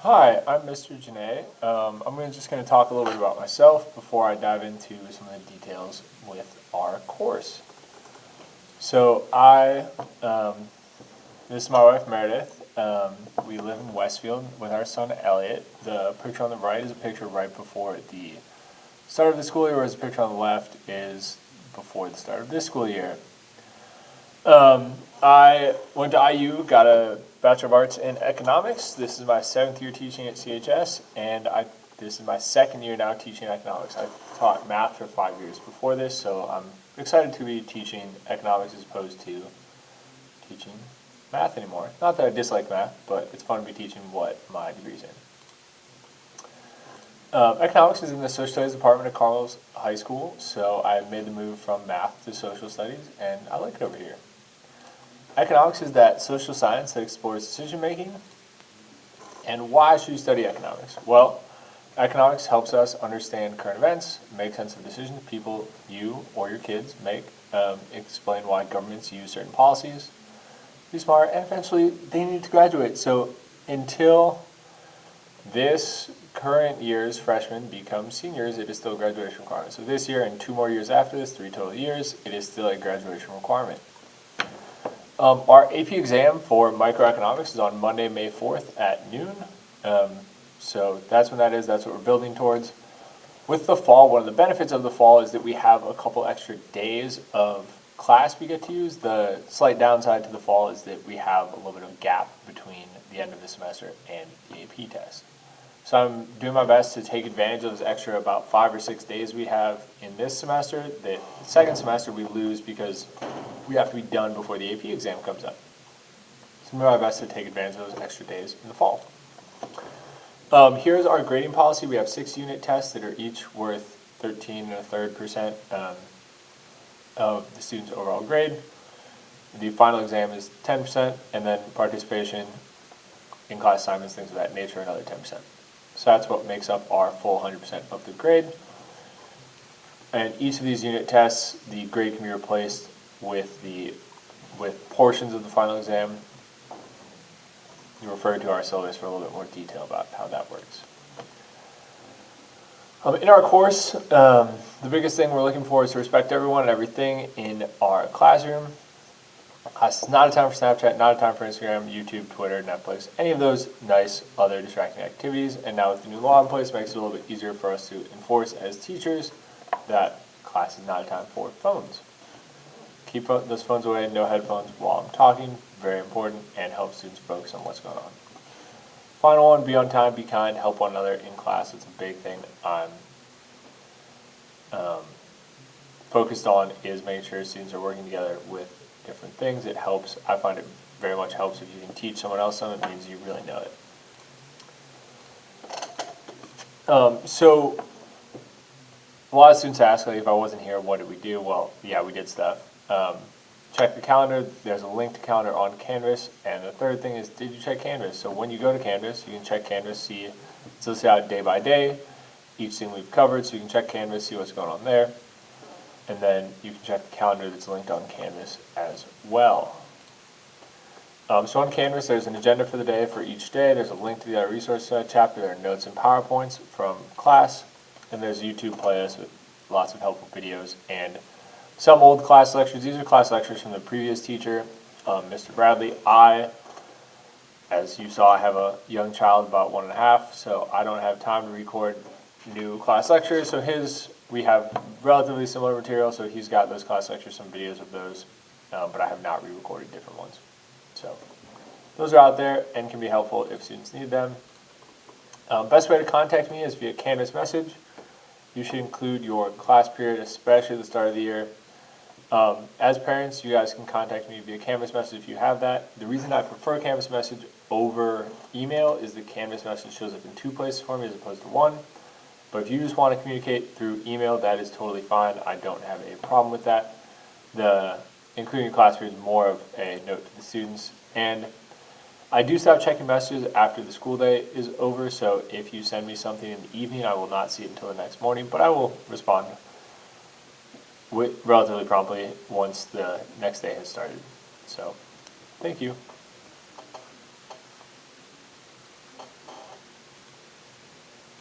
Hi, I'm Mr. Janae. Just going to talk a little bit about myself before I dive into some of the details with our course. So this is my wife Meredith. We live in Westfield with our son Elliot. The picture on the right is a picture right before the start of the school year, whereas the picture on the left is before the start of this school year. I went to IU, got a Bachelor of Arts in Economics. This is my 7th year teaching at CHS, and this is my 2nd year now teaching economics. I taught math for 5 years before this, so I'm excited to be teaching economics as opposed to teaching math anymore. Not that I dislike math, but it's fun to be teaching what my degree's in. Economics is in the social studies department at Carmels High School, so I made the move from math to social studies, and I like it over here. Economics is that social science that explores decision making. And why should you study economics? Well, economics helps us understand current events, make sense of decisions people, you, or your kids make, explain why governments use certain policies, be smart, and eventually they need to graduate. So until this current year's freshmen become seniors, it is still a graduation requirement. So this year and 2 more years after this, 3 total years, it is still a graduation requirement. Our AP exam for microeconomics is on Monday, May 4th at noon. So that's when that is. That's what we're building towards. With the fall, one of the benefits of the fall is that we have a couple extra days of class we get to use. The slight downside to the fall is that we have a little bit of a gap between the end of the semester and the AP test. So I'm doing my best to take advantage of those extra about 5 or 6 days we have in this semester. The second semester we lose because we have to be done before the AP exam comes up. So I'm doing my best to take advantage of those extra days in the fall. Here's our grading policy. We have 6 unit tests that are each worth 13.33% of the student's overall grade. The final exam is 10%, and then participation in class assignments, things of that nature, another 10%. So that's what makes up our full 100% of the grade. And each of these unit tests, the grade can be replaced with portions of the final exam. You refer to our syllabus for a little bit more detail about how that works. In our course, the biggest thing we're looking for is to respect everyone and everything in our classroom. Class is not a time for Snapchat, not a time for Instagram, YouTube, Twitter, Netflix, any of those nice other distracting activities. And now with the new law in place, it makes it a little bit easier for us to enforce as teachers that class is not a time for phones. Keep those phones away, no headphones while I'm talking, very important, and help students focus on what's going on. Final one, be on time, be kind, help one another in class. It's a big thing I'm focused on, is making sure students are working together with different things. It helps. I find it very much helps if you can teach someone else something. It means you really know it. So a lot of students ask, like, if I wasn't here, what did we do? Well, yeah, we did stuff. Check the calendar. There's a link to calendar on Canvas. And the third thing is, did you check Canvas? So when you go to Canvas, you can check Canvas, see it's listed out day by day, each thing we've covered, so you can check Canvas, see what's going on there. And then you can check the calendar that's linked on Canvas as well. So on Canvas, there's an agenda for the day for each day. There's a link to the other resource chapter. There are notes and PowerPoints from class. And there's a YouTube playlist with lots of helpful videos and some old class lectures. These are class lectures from the previous teacher, Mr. Bradley. As you saw, I have a young child, about 1.5, so I don't have time to record new class lectures. So we have relatively similar material, so he's got those class lectures, some videos of those, but I have not re-recorded different ones. So those are out there and can be helpful if students need them. Best way to contact me is via Canvas message. You should include your class period, especially at the start of the year. As parents, you guys can contact me via Canvas message if you have that. The reason I prefer Canvas message over email is that Canvas message shows up in 2 places for me as opposed to 1. But if you just want to communicate through email, that is totally fine. I don't have a problem with that. The including class period is more of a note to the students. And I do stop checking messages after the school day is over, so if you send me something in the evening, I will not see it until the next morning, but I will respond relatively promptly once the next day has started. So, thank you.